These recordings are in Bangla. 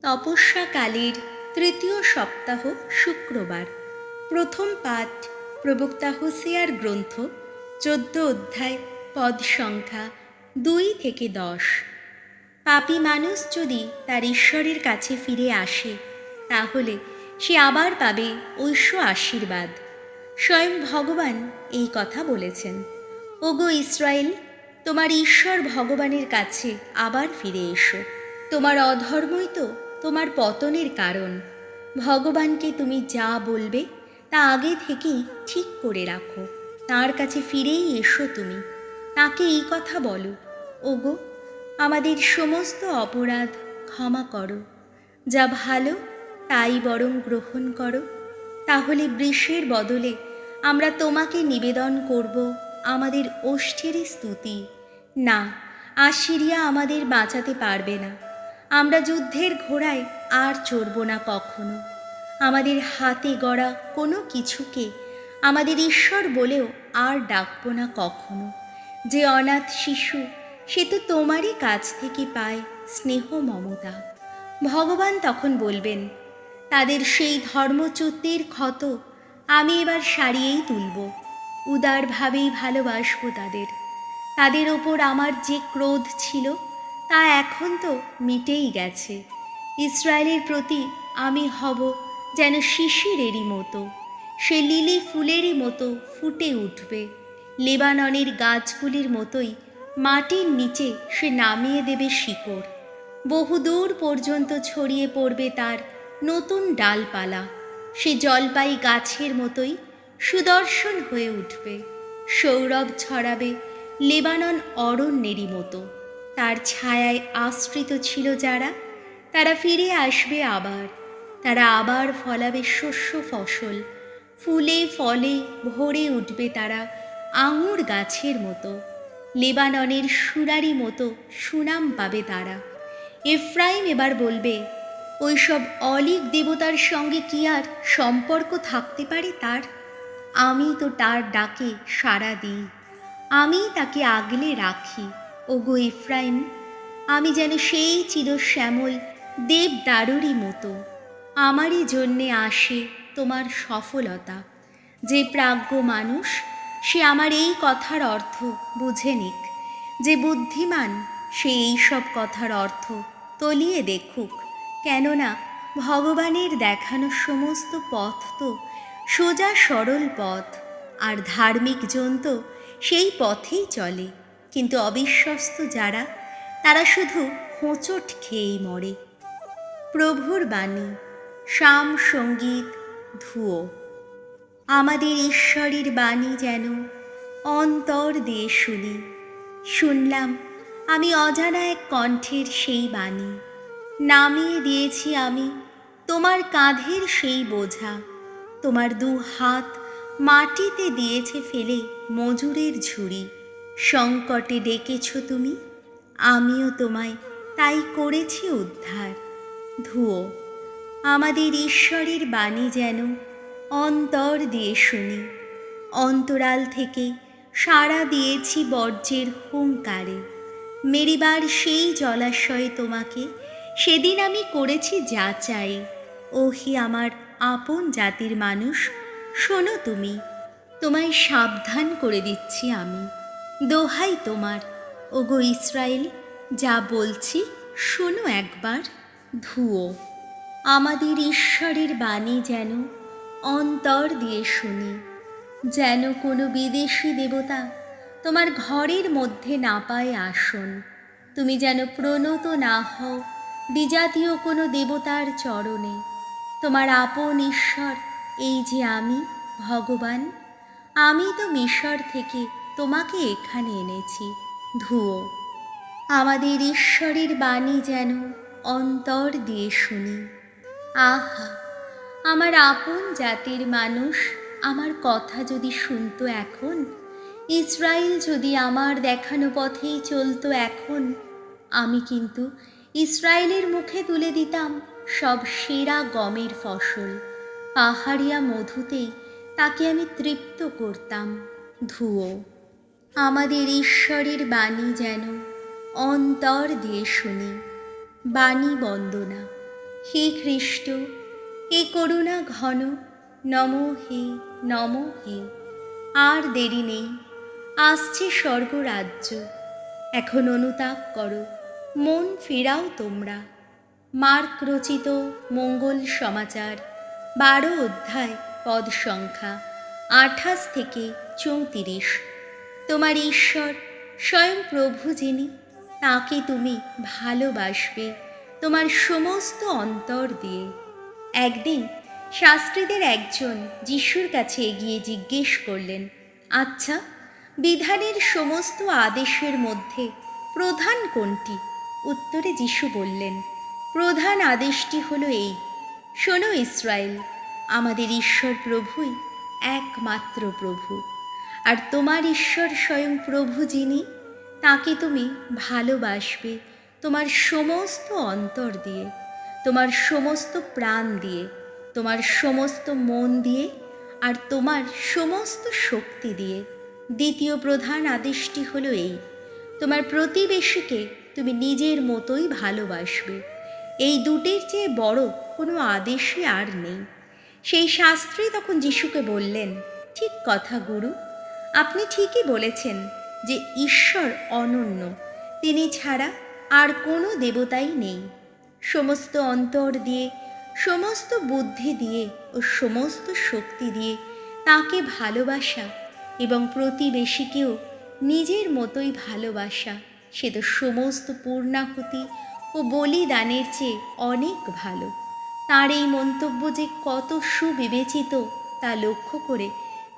তপস্যাকালের তৃতীয় সপ্তাহ শুক্রবার। প্রথম পাঠ প্রবক্তা হোসেয়ার গ্রন্থ 14 অধ্যায় পদ সংখ্যা 2 থেকে 10। পাপী মানুষ যদি তার ঈশ্বরের কাছে ফিরে আসে তাহলে সে আবার পাবে ঐশ্ব আশীর্বাদ। স্বয়ং ভগবান এই কথা বলেছেন, ওগো ইসরায়েল, তোমার ঈশ্বর ভগবানের কাছে আবার ফিরে এসো। তোমার অধর্মই তো তোমার পতনের কারণ। ভগবানকে তুমি যা বলবে তা আগে থেকেই ঠিক করে রাখো। তাঁর কাছে ফিরেই এসো তুমি, তাকে এই কথা বলো, ওগো আমাদের সমস্ত অপরাধ ক্ষমা করো, যা ভালো তাই বরং গ্রহণ করো। তাহলে বৃষের বদলে আমরা তোমাকে নিবেদন করব আমাদের ওষ্ঠেরই স্তুতি। না, আশিরিয়া আমাদের বাঁচাতে পারবে না। আমরা যুদ্ধের ঘোড়ায় আর চড়ব না কখনো। আমাদের হাতে গড়া কোনো কিছুকে আমাদের ঈশ্বর বলেও আর ডাকব না কখনো। যে অনাথ শিশু সে তো তোমারই কাছ থেকে পায় স্নেহ মমতা। ভগবান তখন বলবেন, তাদের সেই ধর্মচ্যুতির ক্ষত আমি এবার সারিয়েই তুলব। উদারভাবেই ভালোবাসব তাদের। তাদের ওপর আমার যে ক্রোধ ছিল তা এখন তো মিটেই গেছে। ইসরায়েলের প্রতি আমি হব যেন শিশিরেরই মতো, সে লিলি ফুলেরই মতো ফুটে উঠবে। লেবাননের গাছগুলির মতোই মাটির নিচে সে নামিয়ে দেবে শিকড়। বহুদূর পর্যন্ত ছড়িয়ে পড়বে তার নতুন ডালপালা। সে জলপাই গাছের মতোই সুদর্শন হয়ে উঠবে। সৌরভ ছড়াবে লেবানন অরণ্যেরই মতো। তার ছায়ায় আশ্রিত ছিল যারা, তারা ফিরে আসবে আবার। তারা আবার ফলাবে শস্য ফসল, ফুলে ফলে ভরে উঠবে তারা আঙুর গাছের মতো। লেবাননের সুরারি মতো সুনাম পাবে তারা। এফ্রাইম এবার বলবে, ওইসব অলিক দেবতার সঙ্গে কি আর সম্পর্ক থাকতে পারে তার? আমি তো তার ডাকে সাড়া দিই, আমি তাকে আগলে রাখি। ওগো এফ্রাইম, আমি যেন সেই চিরশ্যামল দেবদারুরই মতো। আমারই জন্যে আসে তোমার সফলতা। যে প্রাজ্ঞ মানুষ সে আমার এই কথার অর্থ বুঝে নিক। যে বুদ্ধিমান সে এই সব কথার অর্থ তলিয়ে দেখুক। কেননা ভগবানের দেখানো সমস্ত পথ তো সোজা সরল পথ, আর ধার্মিক জন তো সেই পথেই চলে। কিন্তু অবিশ্বস্ত যারা, তারা শুধু হোঁচট খেয়েই মরে। প্রভুর বাণী, শাম সঙ্গীত ধুয়ো। আমাদের ঈশ্বরের বাণী যেন অন্তর দিয়ে শুনি। শুনলাম আমি অজানা এক কণ্ঠের সেই বাণী। নামিয়ে দিয়েছি আমি তোমার কাঁধের সেই বোঝা। তোমার 2 হাত মাটিতে দিয়েছে ফেলে মজুরের ঝুড়ি। সংকটে ডেকেছ তুমি, আমিও তোমায় তাই করেছি উদ্ধার। ধুয়ো। আমাদের ঈশ্বরের বাণী যেন অন্তর দিয়ে শুনি। অন্তরাল থেকে সাড়া দিয়েছি বর্জ্যের হুঙ্কারে। মেরিবার সেই জলাশয়ে তোমাকে সেদিন আমি করেছি যাচাই। ওহি আমার আপন জাতির মানুষ, শোনো তুমি, তোমায় সাবধান করে দিচ্ছি আমি। দোহাই তোমার, ওগো ইসরায়েল, যা বলছি শোনো একবার। ধুয়ো। আমাদের ঈশ্বরের বাণী যেন অন্তর দিয়ে শুনি। যেন কোনো বিদেশি দেবতা তোমার ঘরের মধ্যে না পায় আসন। তুমি যেন প্রণত না হও বিজাতীয় কোনো দেবতার চরণে। তোমার আপন ঈশ্বর এই যে আমি ভগবান, আমি তো মিশর থেকে তোমাকে এখানে এনেছি। ধুয়ো। আমাদের ঈশ্বরের বাণী যেন অন্তর দিয়ে শুনি। আহা, আমার আপন জাতির মানুষ আমার কথা যদি শুনতো এখন, ইসরায়েল যদি আমার দেখানো পথেই চলতো এখন, আমি কিন্তু ইসরায়েলের মুখে তুলে দিতাম সব সেরা গমের ফসল। পাহাড়িয়া মধুতেই তাকে আমি তৃপ্ত করতাম। ধুয়ো। আমাদের ঈশ্বরের বাণী যেন অন্তর দিয়ে শুনি। বাণী বন্দনা। হে খ্রিস্ট, হে করুণা ঘন, নম হে, নম হে। আর দেরি নেই, আসছে স্বর্গরাজ্য। এখন অনুতাপ করো, মন ফেরাও তোমরা। মার্ক রচিত মঙ্গল সমাচার 12 অধ্যায়, পদ সংখ্যা 28 থেকে 34। তোমার ঈশ্বর স্বয়ং প্রভু যিনি, তাকে তুমি ভালোবাসবে তোমার সমস্ত অন্তর দিয়ে। একদিন শাস্ত্রীদের একজন যিশুর কাছে এগিয়ে জিজ্ঞেস করলেন, আচ্ছা, বিধানের সমস্ত আদেশের মধ্যে প্রধান কোনটি? উত্তরে যিশু বললেন, প্রধান আদেশটি হলো এই, শোনো ইসরায়েল, আমাদের ঈশ্বর প্রভুই একমাত্র প্রভু। আর তোমার ঈশ্বর স্বয়ং প্রভু যিনি, তাকে তুমি ভালোবাসবে তোমার সমস্ত অন্তর দিয়ে, তোমার সমস্ত প্রাণ দিয়ে, তোমার সমস্ত মন দিয়ে, আর তোমার সমস্ত শক্তি দিয়ে। দ্বিতীয় প্রধান আদেশটি হলো এই, তোমার প্রতিবেশীকে তুমি নিজের মতোই ভালোবাসবে। এই দুটির চেয়ে বড় কোনো আদেশই আর নেই। সেই শাস্ত্রী তখন যিশুকে বললেন, ঠিক কথা গুরু, আপনি ঠিকই বলেছেন যে ঈশ্বর অনন্য, তিনি ছাড়া আর কোনো দেবতাই নেই। সমস্ত অন্তর দিয়ে, সমস্ত বুদ্ধি দিয়ে ও সমস্ত শক্তি দিয়ে তাকে ভালোবাসা এবং প্রতিবেশীকেও নিজের মতোই ভালোবাসা, সে তো সমস্ত পূর্ণাহুতি ও বলিদানের চেয়ে অনেক ভালো। তার এই মন্তব্য যে কত সুবিবেচিত তা লক্ষ্য করে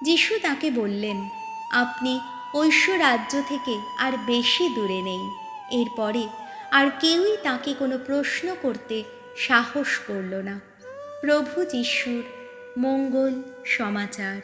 যিশু তাকে বললেন, আপনি ঐশ্বরাজ্য থেকে আর বেশি দূরে নেই। এরপরে আর কেউই তাকে কোনো প্রশ্ন করতে সাহস করল না। প্রভু যিশুর মঙ্গল সমাচার।